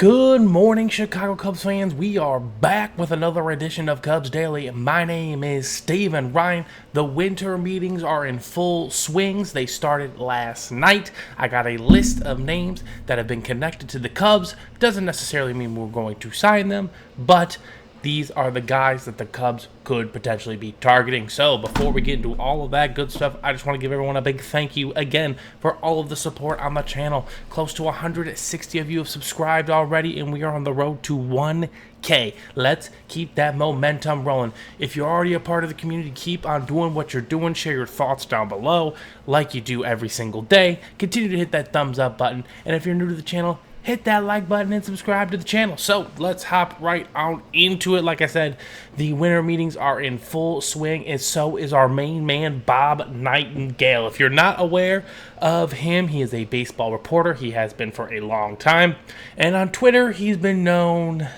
Good morning, Chicago Cubs fans. We are back with another edition of Cubs Daily. My name is Steven Ryan. The winter meetings are in full swings. They started last night. I got a list of names that have been connected to the Cubs. Doesn't necessarily mean we're going to sign them, but these are the guys that the Cubs could potentially be targeting. So before we get into all of that good stuff, I just want to give everyone a big thank you again for all of the support on the channel. Close to 160 of you have subscribed already, and we are on the road to 1K. Let's keep that momentum rolling. If you're already a part of the community, keep on doing what you're doing. Share your thoughts down below like you do every single day. Continue to hit that thumbs up button. And if you're new to the channel, hit that like button and subscribe to the channel. So let's hop right on into it. Like I said, the winter meetings are in full swing, and so is our main man, Bob Nightingale. If you're not aware of him, he is a baseball reporter. He has been for a long time. And on Twitter, he's been known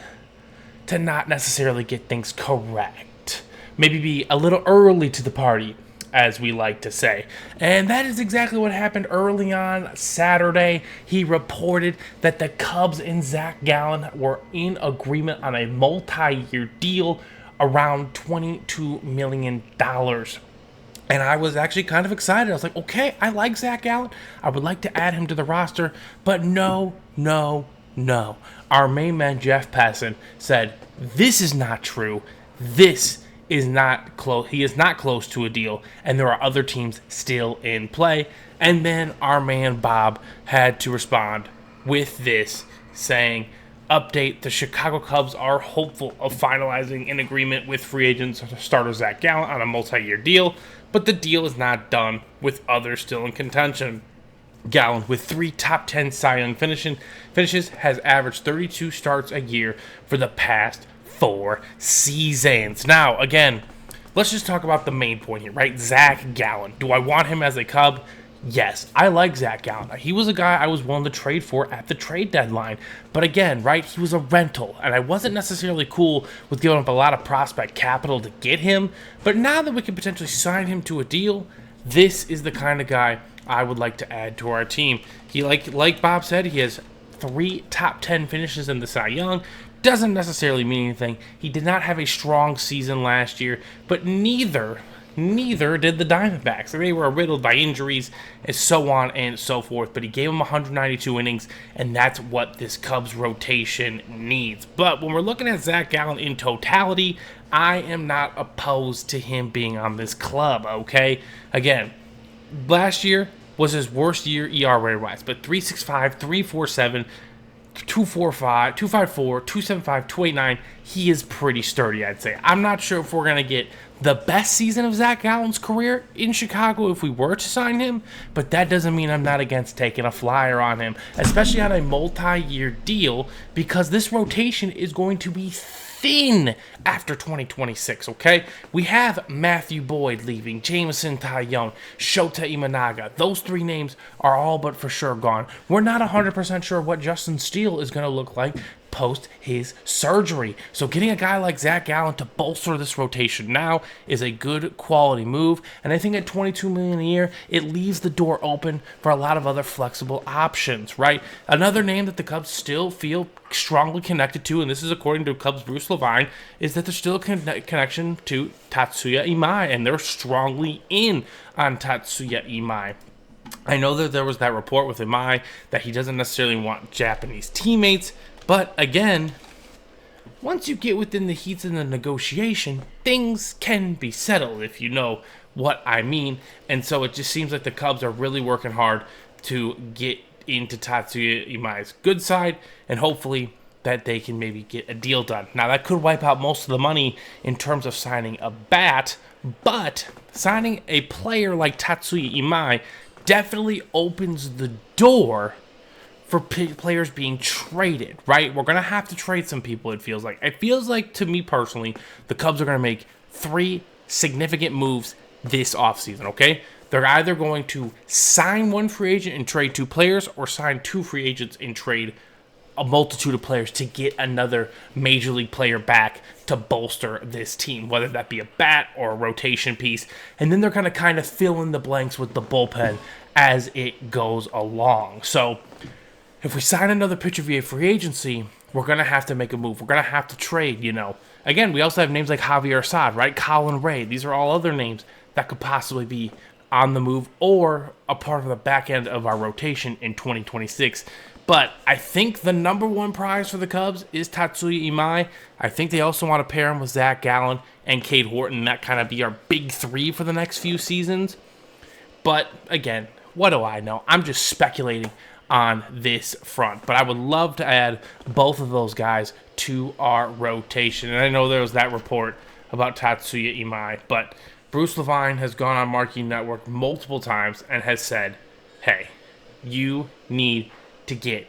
to not necessarily get things correct. Maybe be a little early to the party, as we like to say. And that is exactly what happened early on Saturday. He reported that the Cubs and Zach Gallen were in agreement on a multi-year deal around $22 million. And I was actually kind of excited. I was like, okay, I like Zach Gallen. I would like to add him to the roster. But no. Our main man, Jeff Passan, said, this is not true. This is not close. He is not close to a deal, and there are other teams still in play. And then our man Bob had to respond with this, saying, update, the Chicago Cubs are hopeful of finalizing an agreement with free agent starter Zach Gallen on a multi-year deal, but the deal is not done with others still in contention. Gallen, with 3 top 10 Cy Young finishes, has averaged 32 starts a year for the past 4 seasons. Now, again, let's just talk about the main point here, right? Zach Gallen. Do I want him as a Cub? Yes, I like Zach Gallen. He was a guy I was willing to trade for at the trade deadline. But again, right, he was a rental, and I wasn't necessarily cool with giving up a lot of prospect capital to get him. But now that we can potentially sign him to a deal, this is the kind of guy I would like to add to our team. He, like Bob said, he has 3 top 10 finishes in the Cy Young. Doesn't necessarily mean anything. He did not have a strong season last year, but neither did the Diamondbacks. They were riddled by injuries and so on and so forth, but he gave them 192 innings, and that's what this Cubs rotation needs. But when we're looking at Zach Gallen in totality, I am not opposed to him being on this club, okay? Again, last year was his worst year ERA-wise, but 3.65, 3.47, 245, 254, 275, 289. He is pretty sturdy, I'd say. I'm not sure if we're going to get the best season of Zach Gallen's career in Chicago if we were to sign him, but that doesn't mean I'm not against taking a flyer on him, especially on a multi-year deal, because this rotation is going to be thin after 2026, okay? We have Matthew Boyd leaving, Jameson Taillon, Shota Imanaga. Those 3 names are all but for sure gone. We're not 100% sure what Justin Steele is going to look like post his surgery. So getting a guy like Zach Gallen to bolster this rotation now is a good quality move. And I think at $22 million a year, it leaves the door open for a lot of other flexible options, right? Another name that the Cubs still feel strongly connected to, and this is according to Cubs Bruce Levine, is that there's still a connection to Tatsuya Imai, and they're strongly in on Tatsuya Imai. I know that there was that report with Imai that he doesn't necessarily want Japanese teammates, but again, once you get within the heats of the negotiation, things can be settled, if you know what I mean. And so it just seems like the Cubs are really working hard to get into Tatsuya Imai's good side, and hopefully that they can maybe get a deal done. Now, that could wipe out most of the money in terms of signing a bat, but signing a player like Tatsuya Imai definitely opens the door for players being traded, right? We're going to have to trade some people, it feels like. It feels like, to me personally, the Cubs are going to make 3 significant moves this offseason, okay? They're either going to sign 1 free agent and trade 2 players, or sign 2 free agents and trade a multitude of players to get another major league player back to bolster this team, whether that be a bat or a rotation piece. And then they're going to kind of fill in the blanks with the bullpen as it goes along. So if we sign another pitcher via free agency, we're going to have to make a move. We're going to have to trade, Again, we also have names like Javier Assad, right? Colin Ray. These are all other names that could possibly be on the move or a part of the back end of our rotation in 2026. But I think the number one prize for the Cubs is Tatsuya Imai. I think they also want to pair him with Zach Gallen and Cade Horton. That kind of be our big three for the next few seasons. But again, what do I know? I'm just speculating on this front. But I would love to add both of those guys to our rotation. And I know there was that report about Tatsuya Imai, but Bruce Levine has gone on Marquee Network multiple times and has said, hey, you need to get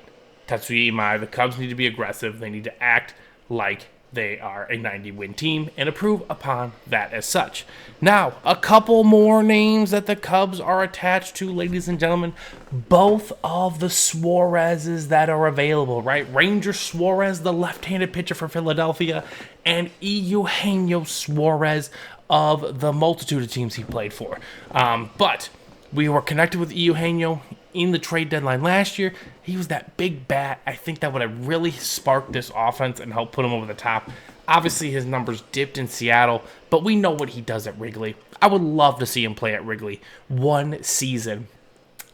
Tatsuya Imai. The Cubs need to be aggressive. They need to act like they are a 90-win team and improve upon that as such. Now, a couple more names that the Cubs are attached to, ladies and gentlemen. Both of the Suarezes that are available, right? Ranger Suarez, the left-handed pitcher for Philadelphia, and Eugenio Suarez of the multitude of teams he played for. But we were connected with Eugenio in the trade deadline last year. He was that big bat. I think that would have really sparked this offense and helped put him over the top. Obviously, his numbers dipped in Seattle, but we know what he does at Wrigley. I would love to see him play at Wrigley one season.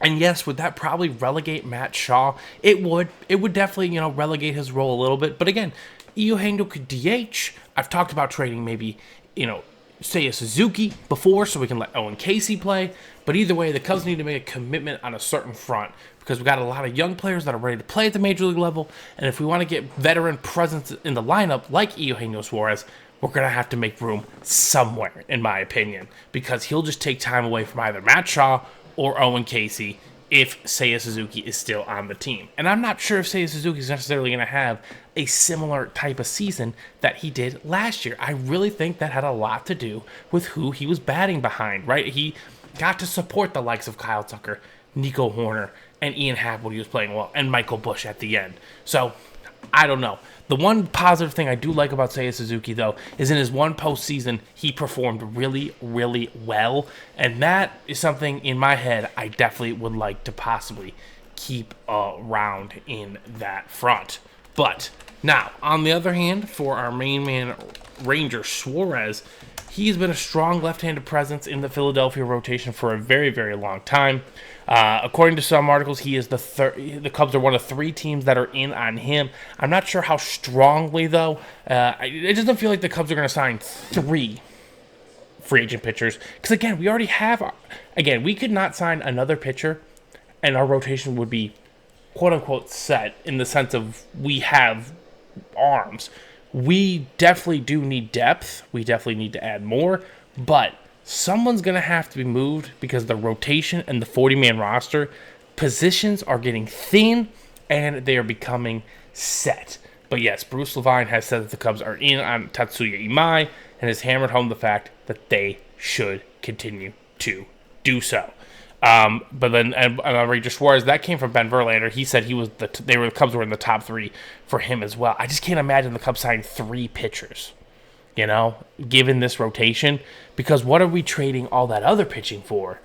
And yes, would that probably relegate Matt Shaw? It would. It would definitely, relegate his role a little bit. But again, Eugenio could DH. I've talked about trading maybe, say a Suzuki before so we can let Owen Casey play. But either way, the Cubs need to make a commitment on a certain front because we've got a lot of young players that are ready to play at the major league level. And if we want to get veteran presence in the lineup like Eugenio Suarez, we're going to have to make room somewhere, in my opinion, because he'll just take time away from either Matt Shaw or Owen Casey if Seiya Suzuki is still on the team. And I'm not sure if Seiya Suzuki is necessarily going to have a similar type of season that he did last year. I really think that had a lot to do with who he was batting behind, right? He got to support the likes of Kyle Tucker, Nico Horner, and Ian Happ when he was playing well, and Michael Busch at the end. So, I don't know. The one positive thing I do like about Seiya Suzuki, though, is in his one postseason, he performed really, really well. And that is something in my head I definitely would like to possibly keep around in that front. But now, on the other hand, for our main man, Ranger Suarez, he's been a strong left-handed presence in the Philadelphia rotation for a very, very long time. According to some articles, he is the Cubs are one of three teams that are in on him. I'm not sure how strongly, though. It doesn't feel like the Cubs are going to sign three free agent pitchers. Because, again, we already have... we could not sign another pitcher, and our rotation would be, quote-unquote, set in the sense of we have arms. We definitely do need depth. We definitely need to add more. But someone's going to have to be moved because the rotation and the 40-man roster positions are getting thin and they are becoming set. But yes, Bruce Levine has said that the Cubs are in on Tatsuya Imai and has hammered home the fact that they should continue to do so. But then Ranger Suarez, that came from Ben Verlander. He said the Cubs were in the top three for him as well. I just can't imagine the Cubs signing three pitchers, given this rotation. Because what are we trading all that other pitching for?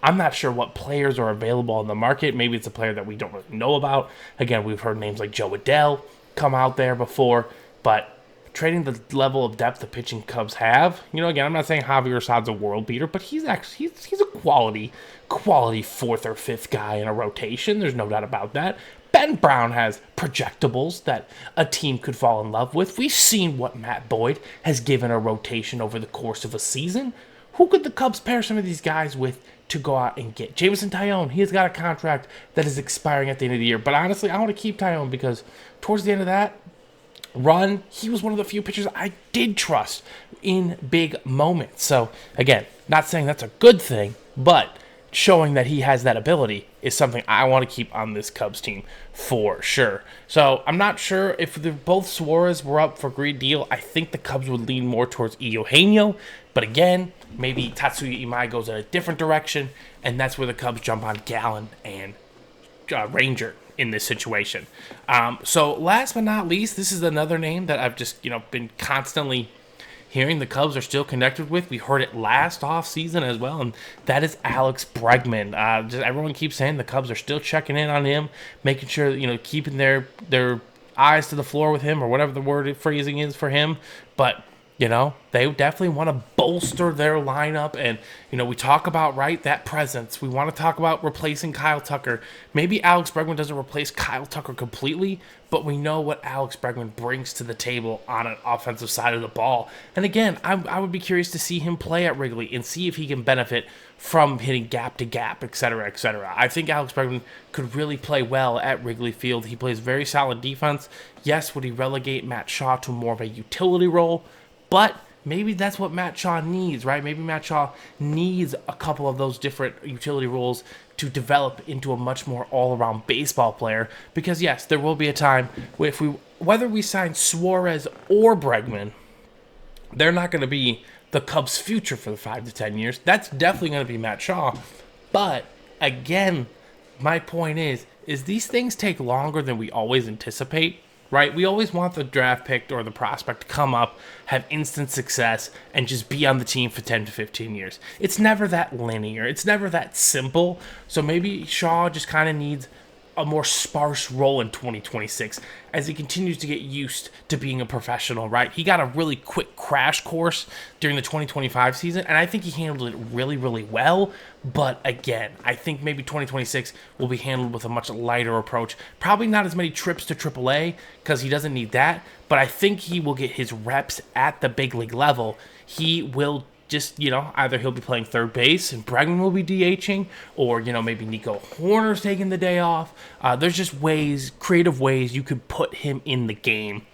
I'm not sure what players are available on the market. Maybe it's a player that we don't really know about. Again, we've heard names like Joe Adell come out there before, but trading the level of depth the pitching Cubs have, again, I'm not saying Javier Assad's a world beater, but he's a quality fourth or fifth guy in a rotation. There's no doubt about that. Ben Brown has projectables that a team could fall in love with. We've seen what Matt Boyd has given a rotation over the course of a season. Who could the Cubs pair some of these guys with to go out and get? Jameson Taillon, he has got a contract that is expiring at the end of the year. But honestly, I want to keep Taillon because towards the end of that run, he was one of the few pitchers I did trust in big moments. So, again, not saying that's a good thing, but showing that he has that ability is something I want to keep on this Cubs team for sure. So, I'm not sure if both Suarez were up for a great deal. I think the Cubs would lean more towards Eugenio. But again, maybe Tatsuya Imai goes in a different direction, and that's where the Cubs jump on Gallen and Ranger in this situation. So last but not least, this is another name that I've just, been constantly hearing the Cubs are still connected with. We heard it last offseason as well, and that is Alex Bregman. Just everyone keeps saying the Cubs are still checking in on him, making sure, keeping their eyes to the floor with him, or whatever the word phrasing is for him. But they definitely want to bolster their lineup. And, we talk about, right, that presence. We want to talk about replacing Kyle Tucker. Maybe Alex Bregman doesn't replace Kyle Tucker completely, but we know what Alex Bregman brings to the table on an offensive side of the ball. And again, I would be curious to see him play at Wrigley and see if he can benefit from hitting gap to gap, et cetera, et cetera. I think Alex Bregman could really play well at Wrigley Field. He plays very solid defense. Yes, would he relegate Matt Shaw to more of a utility role? But maybe that's what Matt Shaw needs, right? Maybe Matt Shaw needs a couple of those different utility roles to develop into a much more all-around baseball player. Because yes, there will be a time where whether we sign Suarez or Bregman, they're not going to be the Cubs' future for the 5 to 10 years. That's definitely going to be Matt Shaw. But again, my point is these things take longer than we always anticipate. Right? We always want the draft pick or the prospect to come up, have instant success, and just be on the team for 10 to 15 years. It's never that linear. It's never that simple. So maybe Shaw just kind of needs a more sparse role in 2026 as he continues to get used to being a professional, right? He got a really quick crash course during the 2025 season, and I think he handled it really, really well. But again, I think maybe 2026 will be handled with a much lighter approach. Probably not as many trips to AAA because he doesn't need that, but I think he will get his reps at the big league level. He will just, either he'll be playing third base and Bregman will be DHing, or, maybe Nico Horner's taking the day off. There's just creative ways you could put him in the game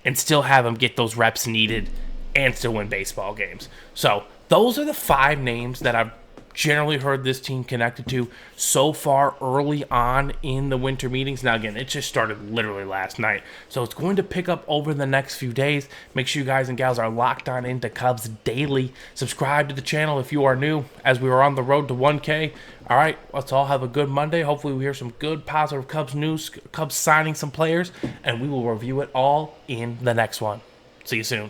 and still have him get those reps needed and still win baseball games. So those are the 5 names that I've generally heard this team connected to so far early on in the winter meetings. Now again, it just started literally last night, so it's going to pick up over the next few days. Make sure you guys and gals are locked on into Cubs Daily. Subscribe to the channel if you are new, as we are on the road to 1K. All right, let's all have a good Monday. Hopefully we hear some good positive Cubs news, Cubs signing some players, and we will review it all in the next one. See you soon.